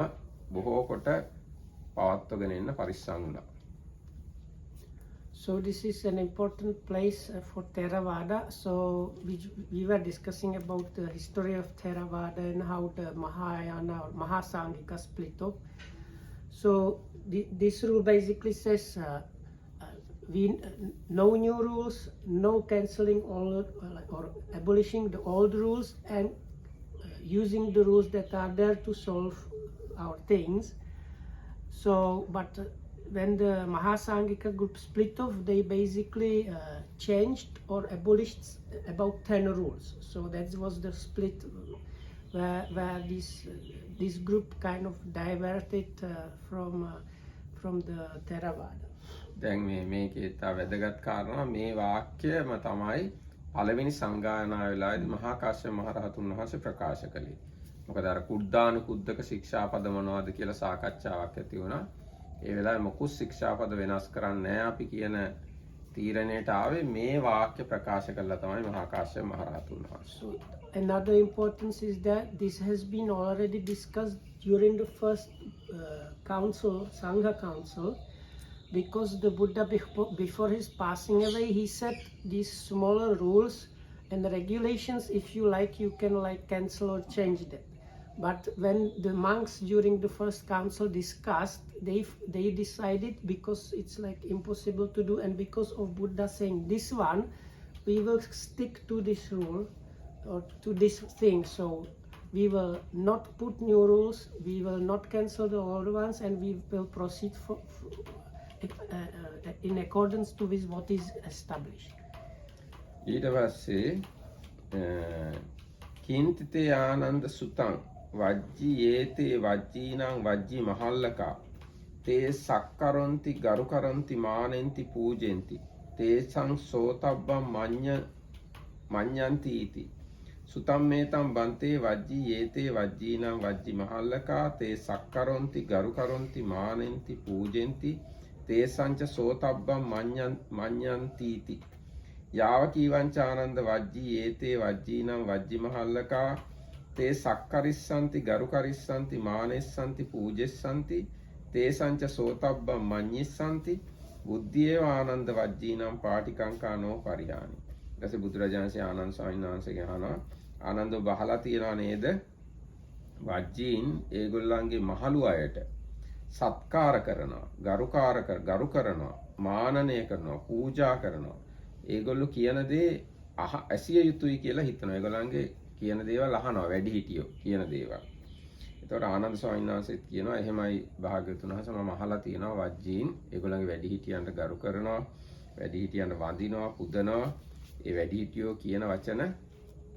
බොහෝ කොට පවත්වගෙන එන්න පරිස්සම් වුණා. So this is an important place for Theravada. So we were discussing about the history of Theravada and how the Mahayana or Mahasangika split up. So this rule basically says no new rules, no cancelling all or abolishing the old rules, and using the rules that are there to solve our things. So, but when the Mahasangika group split off, they basically changed or abolished about 10 rules. So that was the split where this group kind of diverted from the Theravada. දැන් මේකේ තා වැදගත් කාරණා මේ වාක්‍යම තමයි පළවෙනි සංගායනා වෙලාවේදී මහා කාශ්‍යප මහ රහතුන් වහන්සේ ප්‍රකාශ කළේ. මොකද අර කුද්දානුකුද්දක ශික්ෂාපද මොනවද කියලා සාකච්ඡාවක් ඇති වුණා. ඒ වෙලාවේ මොකුත් ශික්ෂාපද වෙනස් කරන්නේ නැහැ අපි කියන තීරණයට ආවේ මේ වාක්‍ය ප්‍රකාශ කළා තමයි මහා කාශ්‍යප මහ රහතුන් වහන්සේ. So another importance is that this has been already discussed during the first council, Sangha council, because the Buddha before his passing away, he set these smaller rules and the regulations. If you like, you can like cancel or change them. But when the monks during the first council discussed, they decided, because it's like impossible to do, and because of Buddha saying this one, we will stick to this rule or to this thing. So we will not put new rules, we will not cancel the old ones, and we will proceed in accordance to with what is established. ඊට පස්සේ කින්තිතේ ආනන්ද සුතං වජ්ජි ඒතේ වජ්ජීනං වජ්ජි මහල්ලකා තේ සක්කරොන්ති ගරුකරොන්ති මානෙන්ති පූජෙන්ති තේසං සෝතබ්බං මඤ්ඤන්ති ඉති සුතම් මේතම් බන්තේ වජ්ජි ඒතේ වජ්ජීනං වජ්ජි මහල්ලකා තේ සක්කරොන්ති ගරුකරොන්ති මානෙන්ති පූජෙන්ති තේසංච සෝතබ්බං මඤ්ඤන්ති ඉති යාව කීවංචානන්ද වජ්ජි ඒතේ වජ්ජීනං වජ්ජි මහල්ලකා තේ සක්කරිස්සන්ති ගරුකරිස්සන්ති මානෙස්සන්ති පූජෙස්සන්ති තේසංච සෝතබ්බං මඤ්ඤිස්සන්ති බුද්ධියේ ආනන්ද වජ්ජීනං පාටිකංකානෝ පරිහානි. ඊට බුදුරජාණන්සේ ආනන්ද ස්වාමීන් වහන්සේගෙන් අහනවා ආනන්ද ඔබ අහලා තියනවා නේද වජ්ජීන් ඒගොල්ලන්ගේ මහලු අයට සත්කාර කරනවා ගරු කරනවා මානනය කරනවා පූජා කරනවා ඒගොල්ලෝ කියන දේ ඇසිය යුතුයි කියලා හිතනවා ඒගොල්ලන්ගේ කියන දේවල් අහනවා වැඩි හිටියෝ කියන දේවල්. ඒතකොට ආනන්ද ස්වාමීන් වහන්සේත් කියනවා එහෙමයි භාග්‍යවතුන් වහන්සේ මම අහලා තියෙනවා වජ්ජීන් ඒගොල්ලන්ගේ වැඩි හිටියන්ට ගරු කරනවා වැඩි හිටියන්ට වඳිනවා පුදනවා ඒ වැඩි හිටියෝ කියන වචන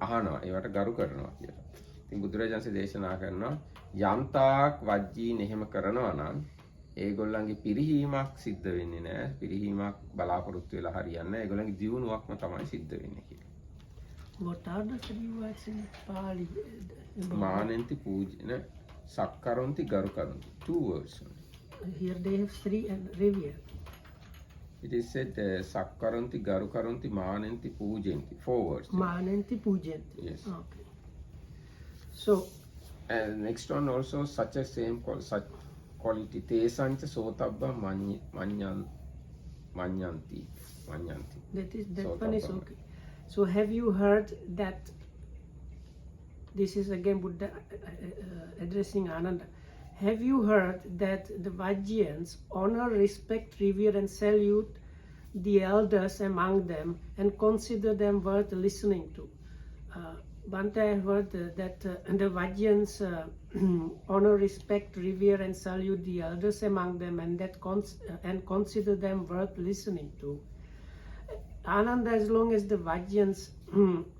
අහනවා ඒවට ගරු කරනවා කියලා. ඉතින් බුදුරජාණන්සේ දේශනා කරනවා යම්තාක් වජ්ජීන් එහෙම කරනවා නම් ඒගොල්ලන්ගේ පිරිහීමක් සිද්ධ වෙන්නේ නැහැ. පිරිහීමක් බලාපොරොත්තු වෙලා හරියන්නේ නැහැ. ඒගොල්ලන්ගේ දියුණුවක්ම තමයි සිද්ධ වෙන්නේ කියලා. What are the three words in Pali? මානෙන්ති පූජන සක්කරොන්ති ගරු කරොන්ති. 2 words. Here they have 3 and revere. It is said sakkaranti garu karanti manenti pujanti 4 words. Mananti pujanti. Yes. Okay. So And next one also such a same such quality tesancha sotabba manyanti. that one is okay. So have you heard that this is again Buddha addressing Ananda. Have you heard that the Vajjayans honor, respect, revere and salute the elders among them and consider them worth listening to? One time I heard that the Vajjayans honor, respect, revere and salute the elders among them and and consider them worth listening to. Ananda, as long as the Vajjayans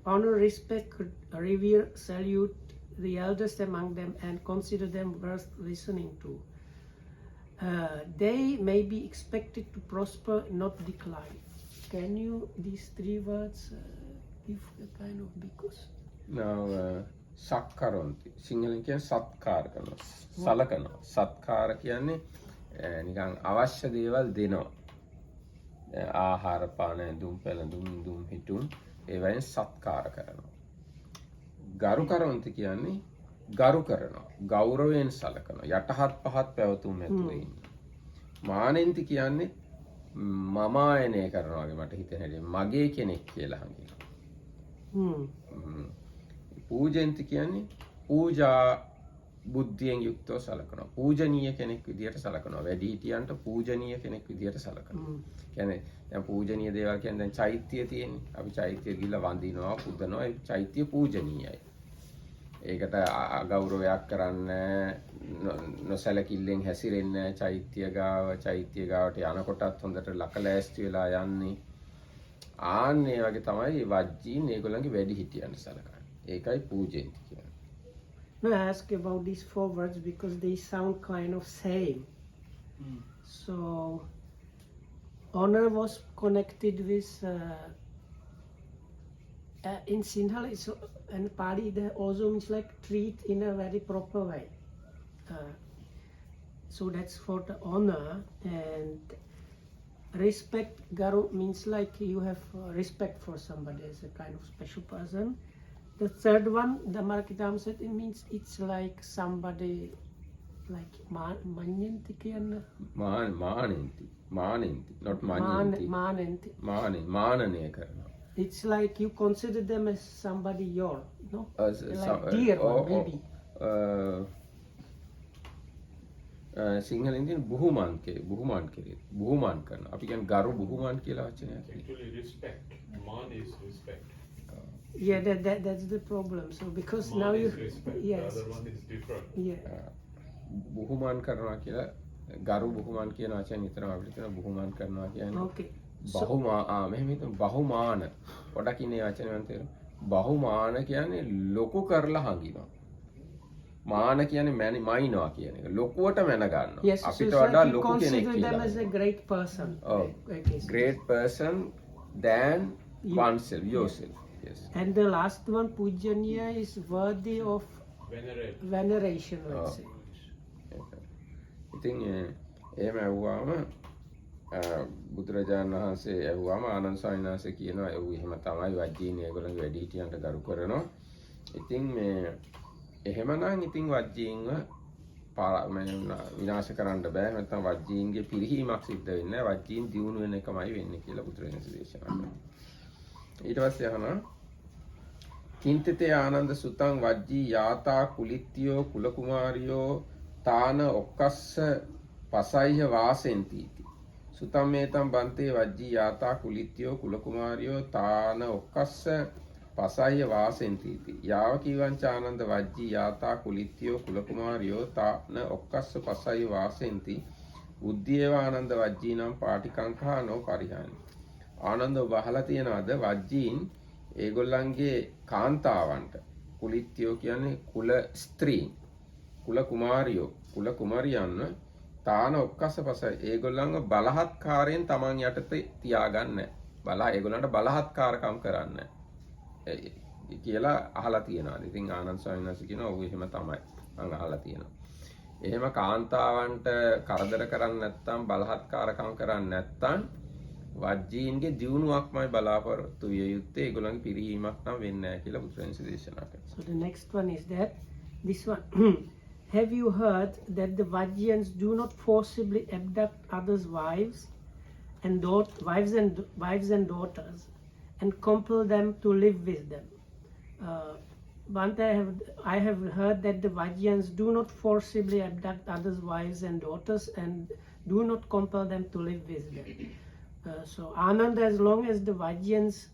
honor, respect, revere, salute the elders among them and consider them worth listening to, they may be expected to prosper, not decline. Can you, these 3 words, give a kind of because? Now, sakkaronti. සිංහලෙන් කියන්නේ සත්කාර කරනවා. සලකනවා. සත්කාර කියන්නේ නිකන් අවශ්‍ය දේවල් දෙනවා. ආහාර පාන දුම් පැළඳුම් දුම් හිටුන් ඒවයින් සත්කාර කරනවා. ගරු කරොන්ති කියන්නේ ගරු කරනවා. ගෞරවයෙන් සලකනවා. යටහත් පහත් පැවතුම් ඇතුළේ ඉන්නේ. මානෙන්ති කියන්නේ මම ආයනය කරනවා වගේ මට හිතෙන හැටි මගේ කෙනෙක් කියලා හංගිනවා. පූජෙන්ති කියන්නේ පූජා බුද්ධියෙන් යුක්තව සලකනවා. පූජනීය කෙනෙක් විදියට සලකනවා. වැඩිහිටියන්ට පූජනීය කෙනෙක් විදියට සලකනවා. කියන්නේ දැන් පූජනීය දේවල් කියන්නේ දැන් චෛත්‍ය තියෙන්නේ. අපි චෛත්‍ය ගිහිල්ලා වඳිනවා, පුදනවා. ඒ චෛත්‍ය පූජනීයයි. ඒකට අගෞරවයක් කරන්නේ නොසලකිල්ලෙන් හැසිරෙන්නේ චෛත්‍ය ගාවට යනකොටත් හොඳට ලකලෑස්ති වෙලා යන්නේ. ආන්නේ වගේ තමයි වජ්ජීන් ඒගොල්ලන්ගේ වැඩිහිටියන් සලකන්නේ. ඒකයි පූජෙන්ති කියන්නේ. No, I ask about these 4 words because they sound kind of same. So, honor was connected with in Sinhala and Pali the also means like treat in a very proper way. So that's for the honor, and respect garu means like you have respect for somebody as a kind of special person. The third one, the Markitam said, it means it's like somebody like manyanti kiyanna. Manenti, not manyanti. Mananaya karana. It's like you consider them as somebody your, no? Like dear one, maybe. සිංහලෙන් කියන්නේ බුහුමාන් කෙරේ. බුහුමාන් කරන. අපි කියන්නේ ගරු බුහුමාන් කියලා වචනයක්. Actually, respect. Man is respect. Yeah, that's the problem. So because Man now you, is respect. yes, The other one is different. yeah, බුහුමාන් කරනවා කියලා ගරු බුහුමාන් කියන වචනේ නිතරම අපිට කියන බුහුමාන් කරනවා කියන්නේ. okay. මෙහෙම හිතමු බහුමාන. පොඩක් ඉන්නේ වචනේ මන් තේරෙනවා. බහුමාන කියන්නේ ලොකු කරලා හංගිනවා. මාන කියන්නේ මයින්නවා කියන එක. ලොකුවට මැන ගන්නවා. Yes, so අපිට it's වඩා like you ලොකු කෙනෙක් consider them කියලා. as a great person. Oh, I guess. great person than You- oneself, yourself. Yes. And the last one, Pujaniya, is worthy of Venerate. veneration, let's Oh. say. ඉතින් එහෙම ඇහුවාම බුදුරජාණන් වහන්සේ ඇහුවාම ආනන්ද ස්වාමීන් වහන්සේ කියනවා එහෙම තමයි වජ්ජීන් ඒගොල්ලන්ගේ වැඩිහිටියන්ට ගරු කරනවා. ඉතින් එහෙමනම් ඉතින් වජ්ජීන්ව විනාශ කරන්න බෑ. නැත්නම් වජ්ජීන්ගේ පිරිහීමක් සිද්ධ වෙන්නේ නැහැ. වජ්ජීන් දියුණු වෙන එකමයි වෙන්නේ කියලා බුදුරජාණන් දේශනා කරනවා. ඊට පස්සේ අහනවා කින්තිතේ ආනන්ද සුතං වජ්ජී යාතා කුලිත්තියෝ කුල කුමාරියෝ තාන ඔක්කස්ස පසයිහ වාසෙන්ති සුතම් මේතම් බන්තේ වජ්ජී යාතා කුලිත්තියෝ කුල කුමාරියෝ තාන ඔක්කස්ස පසයිහ වාසෙන්ති යාව කීවංච ආනන්ද වජ්ජී යාතා කුලිත්තියෝ කුල කුමාරියෝ තාන ඔක්කස්ස පසයිහ වාසෙන්ති උද්දීව ආනන්ද වජ්ජීනම් පාටිකංකහනෝ පරිහානි ආනන්ද ඔබ අහලා තියනවාද වජ්ජීන් ඒගොල්ලන්ගේ කාන්තාවන්ට කුලිත්තියෝ කියන්නේ කුල ස්ත්‍රීන් කුල කුමාරියෝ කුල කුමාරියන් තාන ඔක්කස්ස පසයි ඒගොල්ලන්ව බලහත්කාරයෙන් තමන් යටතේ තියාගන්න බලා ඒගොල්ලන්ට බලහත්කාරකම් කරන්න කියලා අහලා තියනවා. ඉතින් ආනන්ද ස්වාමීන් වහන්සේ කියනවා ඔව් එහෙම තමයි මම අහලා තියෙනවා. එහෙම කාන්තාවන්ට කරදර කරන්නේ නැත්නම් බලහත්කාරකම් කරන්නේ නැත්නම් වජ්ජීන්ගේ දියුණුවක්මයි බලාපොරොත්තු විය යුත්තේ ඒගොල්ලන්ගේ පිරිහීමක් නම් වෙන්නේ නැහැ කියලා බුදුරජාණන් දේශනා කරනවා. So the next one is that this one have you heard that the Vajjayans do not forcibly abduct others' wives and daughters and compel them to live with them? Bhante, I have heard that the Vajjayans do not forcibly abduct others' wives and daughters and do not compel them to live with them. So Ananda, as long as the Vajjayans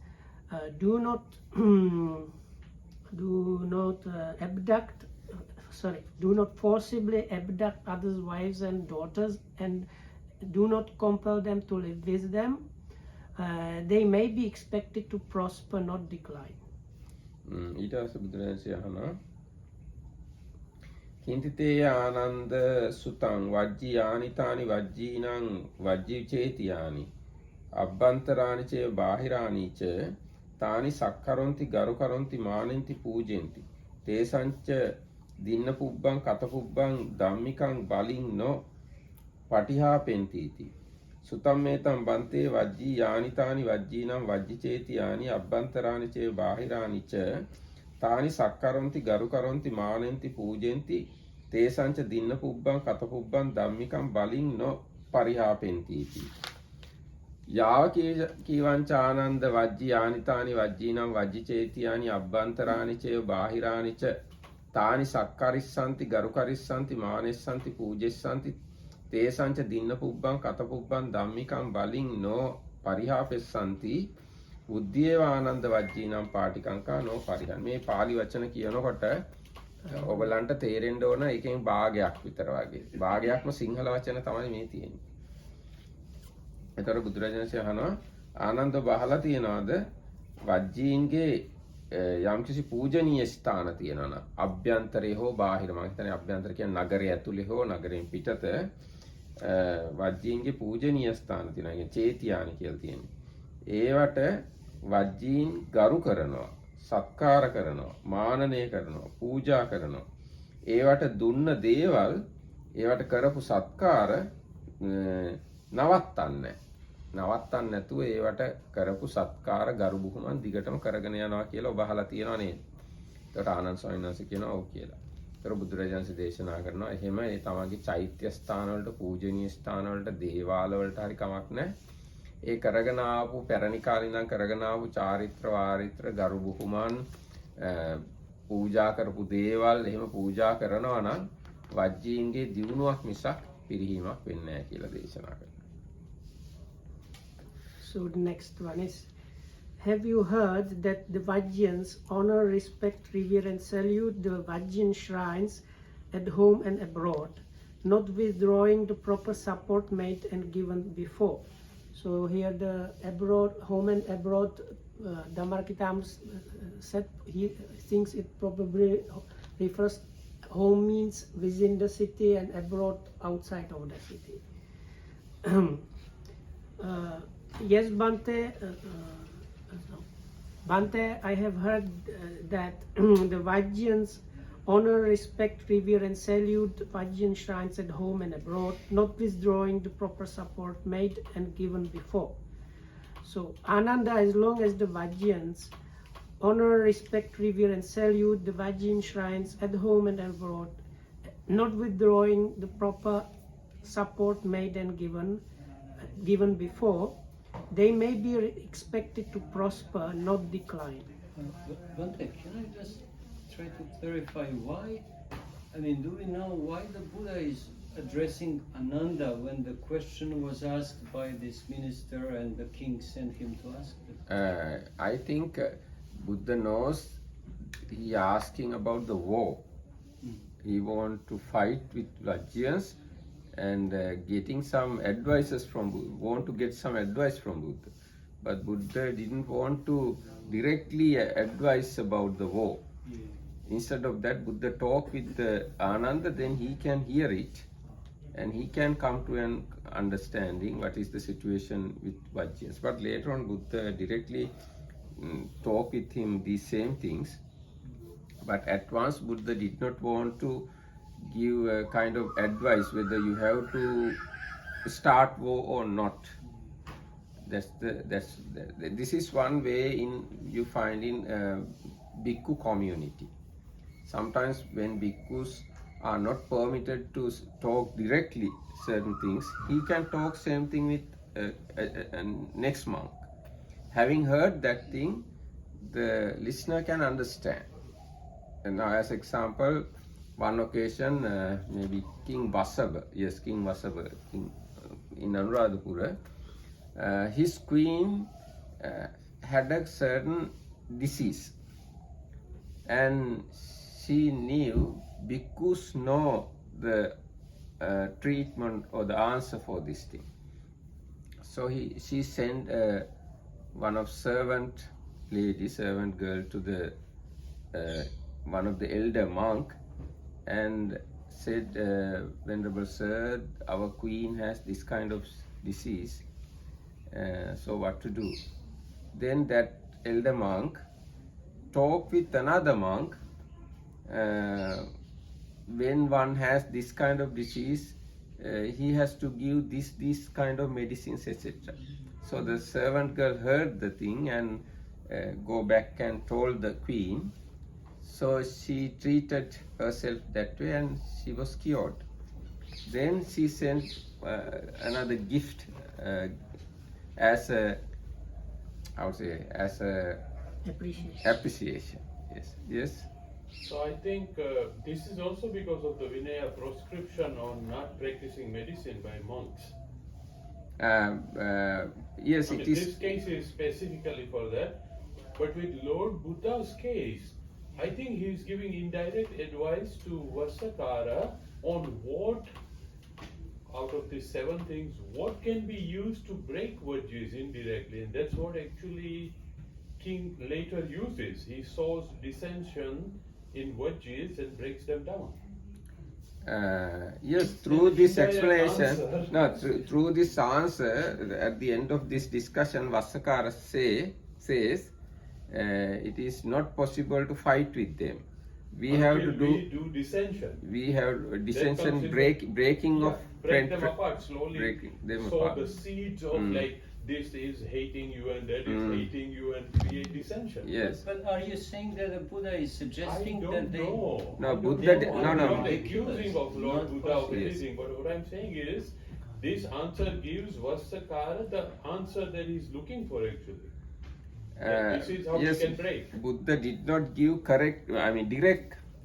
do not forcibly abduct others' wives and daughters and do not compel them to live with them, they may be expected to prosper, not decline. ඊට පස්සේ බුදුරජාණන්සේ අහනවා කින්තිතේ ආනන්ද සුතං වජ්ජී ආනිතානි වජ්ජීනං වජ්ජී චේතියානි අබ්බන්තරානි චේ බාහිරානි ච තානි සක්කරොන්ති ගරුකරොන්ති මානෙන්ති පූජෙන්ති තේසංච දින්න පුබ්බං කත පුබ්බං ධම්මිකං බලින් නො පටිහාපෙන්තිති සුතම් මේතම් බන්තේ වජ්ජී යානිතානි වජ්ජීනම් වජ්ජි චේතියානි අබ්බන්තරානි චේ බාහිරානි ච තානි සක්කරොන්ති ගරුකරොන්ති මානෙන්ති පූජෙන්ති තේසංච දින්න පුබ්බං කත පුබ්බං ධම්මිකං බලින් නො පරිහාපෙන්තිති යාව කීවංච ආනන්ද වජ්ජී ආනිතානි වජ්ජීනම් වජ්ජි චේතියානි අබ්බන්තරානි චේ බාහිරානි ච තානි සක්කරිස්සන්ති ගරුකරිස්සන්ති මානෙස්සන්ති පූජෙස්සන්ති තේසංච දින්න පුබ්බං කත පුබ්බං ධම්මිකං බලින් නෝ පරිහාපෙස්සන්ති බුද්ධියේව ආනන්ද වජ්ජීනම් පාටිකංකා නෝ පරිහාන මේ පාලි වචන කියනකොට ඔයගලන්ට තේරෙන්න ඕන එකෙන් භාගයක් විතර වගේ භාගයක්ම සිංහල වචන තමයි මේ තියෙන්නේ. ඒතර බුදුරජාණන්සේ අහනවා ආනන්ද බහලා තියනවාද වජ්ජීන්ගේ යම්කිසි පූජනීය ස්ථාන තියෙනවා නම් අභ්‍යන්තරේ හෝ බාහිර මම හිතන්නේ අභ්‍යන්තර කියන්නේ නගරය ඇතුලේ හෝ නගරයෙන් පිටත වජ්ජීන්ගේ පූජනීය ස්ථාන තියෙනවා. ඒ චේතියානි කියලා තියෙනවා. ඒවට වජ්ජීන් ගරු කරනවා, සත්කාර කරනවා, මානනය කරනවා, පූජා කරනවා. ඒවට දුන්න දේවල් ඒවට කරපු සත්කාර නවත්තන්නේ නැතුව ඒවට කරපු සත්කාර ගරු බුහුමන් දිගටම කරගෙන යනවා කියලා ඔබ අහලා තියෙනවා නේද? ඒකට ආනන්ද ස්වාමීන් වහන්සේ කියනවා ඔව් කියලා. ඒතර බුදුරජාණන් දේශනා කරනවා එහෙම ඒ තමන්ගේ චෛත්‍ය ස්ථාන වලට පූජනීය ස්ථාන වලට දේවාල වලට හරි කමක් නැහැ. ඒ කරගෙන ආපු පැරණි කාලේ ඉඳන් කරගෙන ආපු චාරිත්‍ර වාරිත්‍ර ගරු බුහුමන් පූජා කරපු දේවල් එහෙම පූජා කරනවා නම් වජ්ජීන්ගේ දියුණුවක් මිසක් පිරිහීමක් වෙන්නේ නැහැ කියලා දේශනා කරනවා. So the next one is, have you heard that the Vajjayans honor, respect, revere and salute the Vajjayan shrines at home and abroad, not withdrawing the proper support made and given before? So here the abroad, home and abroad, Dhammarakhitam said he thinks it probably refers, home means within the city and abroad outside of the city. Yes, Bhante, I have heard that the Vajjayans honor, respect, revere and salute Vajjayan shrines at home and abroad, not withdrawing the proper support made and given before. So Ananda, as long as the Vajjayans honor, respect, revere and salute the Vajjayan shrines at home and abroad, not withdrawing the proper support made and given before, they may be expected to prosper, not decline. Bhante, can I just try to clarify why? I mean, do we know why the Buddha is addressing Ananda when the question was asked by this minister and the king sent him to ask it? I think Buddha knows he asking about the war. He want to fight with Vajjayans and getting some advices from Buddha, want to get some advice from Buddha. But Buddha didn't want to directly advise about the war. Instead of that, Buddha talk with Ananda, then he can hear it and he can come to an understanding what is the situation with Vajjayans. But later on, Buddha directly talk with him these same things. But at once, Buddha did not want to give a kind of advice whether you have to start war or not. This is one way you find in bhikkhu community. Sometimes when bhikkhus are not permitted to talk directly certain things, he can talk same thing with a next monk. Having heard that thing, the listener can understand. And now as example, one occasion, maybe King Vasabha, in Anuradhapura, his queen had a certain disease. And she knew, bhikkhus know the treatment or the answer for this thing. So she sent one of servant girl to the one of the elder monk and said, Venerable Sir, our queen has this kind of disease, so what to do? Then that elder monk talked with another monk, when one has this kind of disease, he has to give this kind of medicines, etc. So the servant girl heard the thing and go back and told the queen. So she treated herself that way and she was cured. Then she sent another gift as a appreciation. Yes. So I think this is also because of the Vinaya proscription on not practicing medicine by monks. Yes, it is. This case is specifically for that. But with Lord Buddha's case, I think he is giving indirect advice to Vassakara on what, out of these 7 things, what can be used to break Vajjayas indirectly. And that's what actually King later uses. He sows dissension in Vajjayas and breaks them down. Yes, through this explanation, through this answer, at the end of this discussion, Vassakara says, it is not possible to fight with them. We have to do dissension. We have dissension, breaking of break them apart slowly. Breaking them so apart. The seeds of like this is hating you and that is hating you and create dissension. Yes. But are you saying that the Buddha is suggesting that they? No, Buddha. I'm No. not accusing of Lord Buddha of anything. But what I'm saying is, this answer gives Vassakara the answer that he's looking for actually. This is how yes, we can break. Buddha did not give direct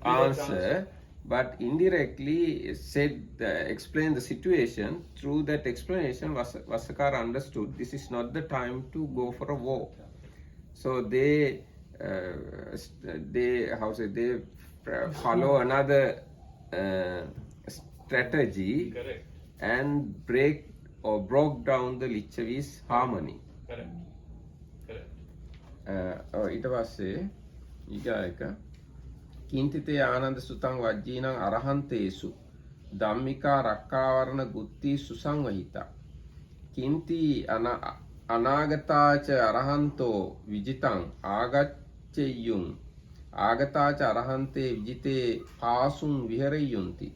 answer, but indirectly explained the situation. Through that explanation, Vassakara understood this is not the time to go for a war. So they follow another strategy. Correct. And broke down the Lichavis harmony. Correct. ඊට පස්සේ ඊගායක කිංතිතේ ආනන්ද සුතං වජ්ජීනං අරහන්තේසු ධම්මිකා රක්කාවරණ ගුත්ති සුසංවහිතා කිංති අනාගතාච අරහන්තෝ විජිතං ආගච්ඡෙය්‍යුං ආගතාච අරහන්තේ විජිතේ පාසුං විහෙරෙය්‍යුන්ති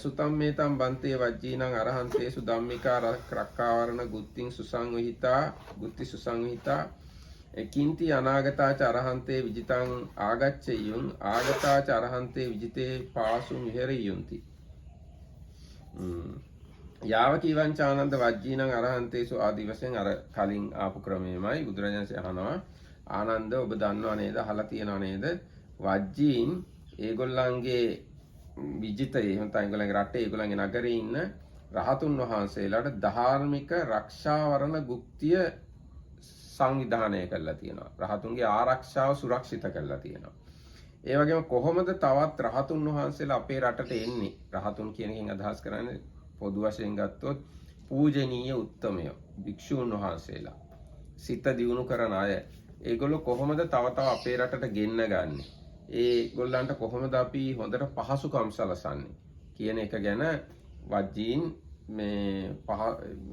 සුතම්මේතං බන්තේ වජ්ජීනං අරහන්තේසු ධම්මිකා රක්කාවරණ ගුත්තිං සුසංවහිතා Kinti anagatacha arahante vijitang agaccheyun agatacha arahante vijite pasum vihariyunti. යාව කීවංච ආනන්ද වජ්ජීනං අරහන්තේසු ආදි වශයෙන් අර කලින් ආපු ක්‍රමෙමයි බුදුරජාණන්සේ අහනවා ආනන්ද ඔබ දන්නව නේද අහලා තියෙනව නේද වජ්ජීන් ඒගොල්ලන්ගේ විජිතයේ එහෙම නැත්නම් ඒගොල්ලන්ගේ රටේ ඒගොල්ලන්ගේ නගරේ ඉන්න රහතුන් වහන්සේලාට ධාර්මික රක්ෂාවරණ ගුක්තිය සංවිධානය කරලා තියෙනවා. රහතුන්ගේ ආරක්ෂාව සුරක්ෂිත කරලා තියෙනවා. ඒ වගේම කොහොමද තවත් රහතුන් වහන්සේලා අපේ රටට එන්නේ? රහතුන් කියන එකෙන් අදහස් කරන්නේ පොදු වශයෙන් ගත්තොත් පූජනීය උත්තමය භික්ෂුන් වහන්සේලා. සිත දියුණු කරන අය. ඒගොල්ලෝ කොහොමද තව අපේ රටට ගෙන්න ගන්නෙ? ඒගොල්ලන්ට කොහොමද අපි හොඳට පහසුකම් සලසන්නේ කියන එක ගැන වජ්ජීන් මේ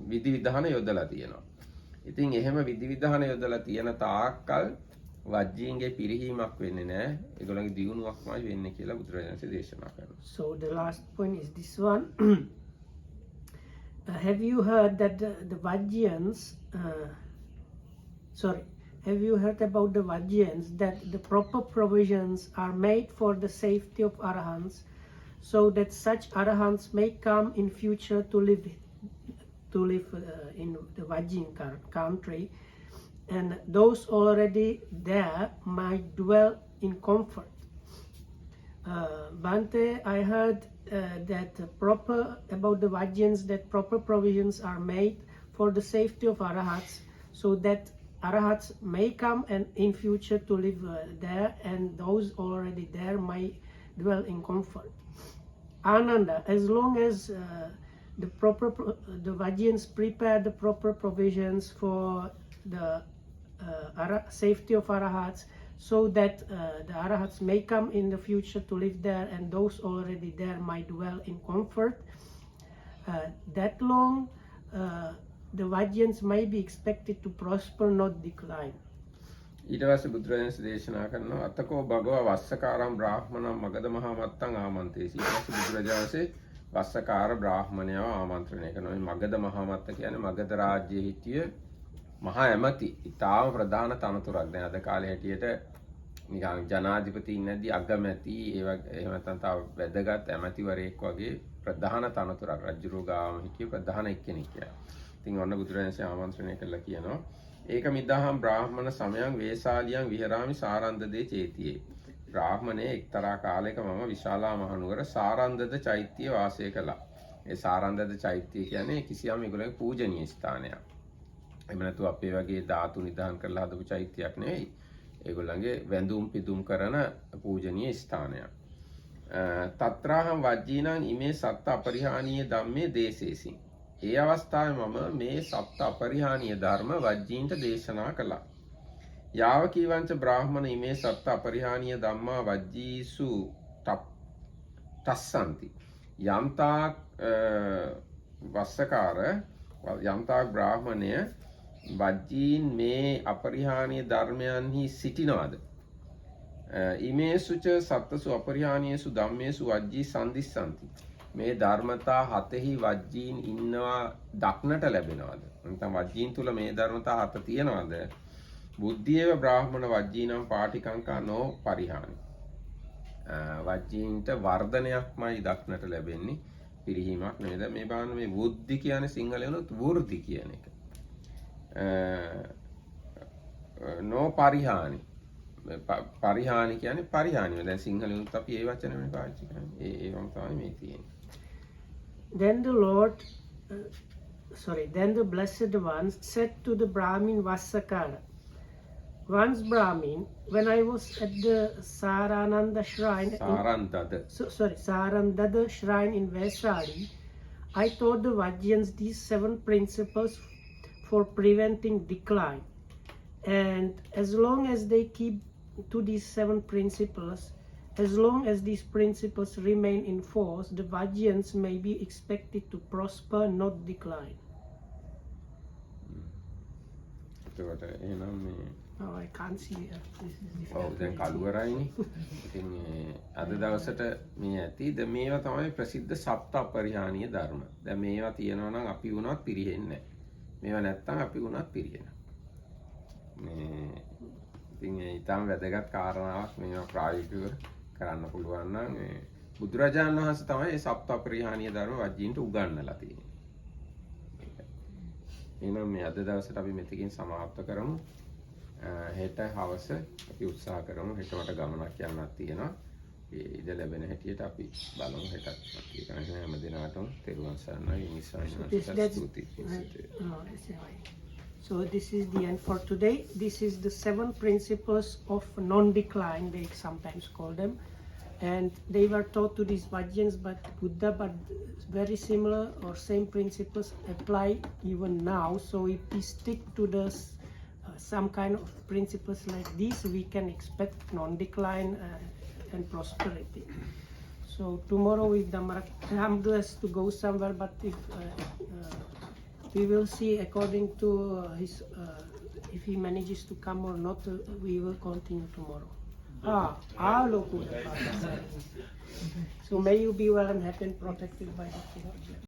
විධි විධාන යොදලා තියෙනවා. ඉතින් එහෙම විධි විධාන යොදලා තියෙන තාක්කල් වජ්ජීන්ගේ පිරිහීමක් වෙන්නේ නැහැ. ඒගොල්ලන්ගේ දියුණුවක්මයි වෙන්නේ කියලා බුදුරජාණන්සේ දේශනා කරනවා. So the last point is this one. Have you heard that the Vajjayans, have you heard about the Vajjayans that the proper provisions are made for the safety of Arahants, so that such Arahants may come in future to live in the Vajjayan country, and those already there might dwell in comfort. Bhante, I heard that about the Vajjayans that proper provisions are made for the safety of Arahats, so that Arahats may come and in future to live there, and those already there might dwell in comfort. Ananda, as long as the Vajjayans prepare the proper provisions for the safety of Arahats, so that the Arahats may come in the future to live there, and those already there might dwell in comfort. That long, the Vajjayans may be expected to prosper, not decline. ඊට පස්සේ බුදුරජාණන් දේශනා කරනවා අතකෝ භගව වස්සකාරම් බ්‍රාහ්මණම් මගධ මහා මත්තං ආමන්ත්‍රේසි. ඊට පස්සේ බුදුරජාණන්සේ වස්සකාර බ්‍රාහ්මණයව ආමන්ත්‍රණය කරනවා. මේ මගධ මහා මත්ත කියන්නේ මගධ රාජ්‍යයේ හිටිය මහා ඇමති. ඊටාම ප්‍රධාන තනතුරක්. දැන් අද කාලේ හැටියට නිකන් ජනාධිපති ඉන්නදී අගමැති ඒ වගේ එහෙම නැත්නම් තව වැදගත් ඇමතිවරයෙක් වගේ ප්‍රධාන තනතුරක් රජුරෝ ගාම හිටිය ප්‍රධාන එක්කෙනෙක් කියලා. ඉතින් ඔන්න බුදුරජාණන්සේ ආමන්ත්‍රණය කළා කියනවා ඒක මිදහම් බ්‍රාහ්මණ සමයන් වේසාලියන් විහරාමි සාරන්දදේ චේතියේ. බ්‍රාහ්මණයේ එක්තරා කාලයක මම විශාලා මහනුවර සාරන්දද චෛත්‍යයේ වාසය කළා. ඒ සාරන්දද චෛත්‍යය කියන්නේ කිසියම් ඒගොල්ලන්ගේ පූජනීය ස්ථානයක්. එහෙම නැතු අපේ වගේ ධාතු නිදාන් කරලා හදපු චෛත්‍යයක් නෙවෙයි. ඒගොල්ලන්ගේ වැඳුම් පිදුම් කරන පූජනීය ස්ථානයක්. තත්‍රාහම් වජ්ජීනං ඉමේ සත්ත අපරිහානීය ධම්මේ දේශේසි. ඒ අවස්ථාවේ මම මේ සත්ත අපරිහානීය ධර්ම වජ්ජීන්ට දේශනා කළා. යාව කීවංච බ්‍රාහ්මණ ඉමේ සත්ත අපරිහානීය ධම්මා වජ්ජීසු තස්සන්ති. යම්තා වස්සකාර යම්තා බ්‍රාහ්මණය වජ්ජීන් මේ අපරිහානීය ධර්මයන්හි සිටිනවද? ඉමේසුච සත්තසු අපරිහානීයසු ධම්මේසු වජ්ජී සම්දිස්සන්ති. මේ ධර්මතා හතෙහි වජ්ජීන් ඉන්නවා දක්නට ලැබෙනවද? නැත්නම් වජ්ජීන් තුල මේ ධර්මතා හත තියෙනවද? බුද්ධියේව බ්‍රාහ්මණ වජ්ජීනම් පාටිකංකනෝ පරිහානි. වජ්ජීන්ට වර්ධනයක්මයි දක්නට ලැබෙන්නේ, පිරිහීමක් නෙවෙයි. මේ බලන්න මේ බුද්ධි කියන්නේ සිංහලෙන් උනොත් වෘද්ධි කියන එක. නෝ පරිහානි. පරිහානි කියන්නේ පරිහානිය. දැන් සිංහලෙන් උත් අපි ඒ වචනේම පාවිච්චි කරන්නේ. ඒවම තමයි මේ තියෙන්නේ. Then the Blessed One said to the Brahmin Vassakara, once Brahmin, when I was at the Sarandada shrine in Vaisali, I taught the Vajjayans these 7 principles for preventing decline. And as long as they keep to these 7 principles, as long as these principles remain in force, the Vajjayans may be expected to prosper, not decline. Oh, I can't see. This is difficult. දැන් කළුවරයිනේ. ඉතින් අද දවසට මේ ඇතිද මේවා තමයි ප්‍රසිද්ධ සප්ත අපරිහානීය ධර්ම. දැන් මේවා තියෙනවා නම් අපි වුණත් පිරෙන්නේ නැහැ. මේවා නැත්තම් අපි වුණත් පිරෙනවා. මේ ඉතින් ඒ ඊටම වැදගත් කාරණාවක් මේවා ප්‍රායෝගිකව කරන්න පුළුවන් නම් බුදුරජාණන් වහන්සේ තමයි මේ සප්ත අපරිහානීය ධර්ම වජ්ජීන්ට උගන්වලා තියෙන්නේ. එහෙනම් මේ අද දවසට අපි මෙතකින් සමාප්ත කරමු. හෙට හවස අපි උත්සාහ කරමු. හෙට මට ගමනක් යන්නක් තියෙනවා. ඒ ඉඩ ලැබෙන හැටියට අපි බලමු හෙටත් අපි කරන හැම දිනකටම තෙරුවන් සරණයි. So this is the end for today. This is the 7 principles of non-decline, they sometimes call them. And they were taught to these Vajjans but Buddha, but very similar or same principles apply even now. So if we stick to this, some kind of principles like these, we can expect non-decline and prosperity. So tomorrow with Dhammaram has to go somewhere, but if we will see according to his, if he manages to come or not, we will continue tomorrow. So may you be well and happy and protected by the Lord.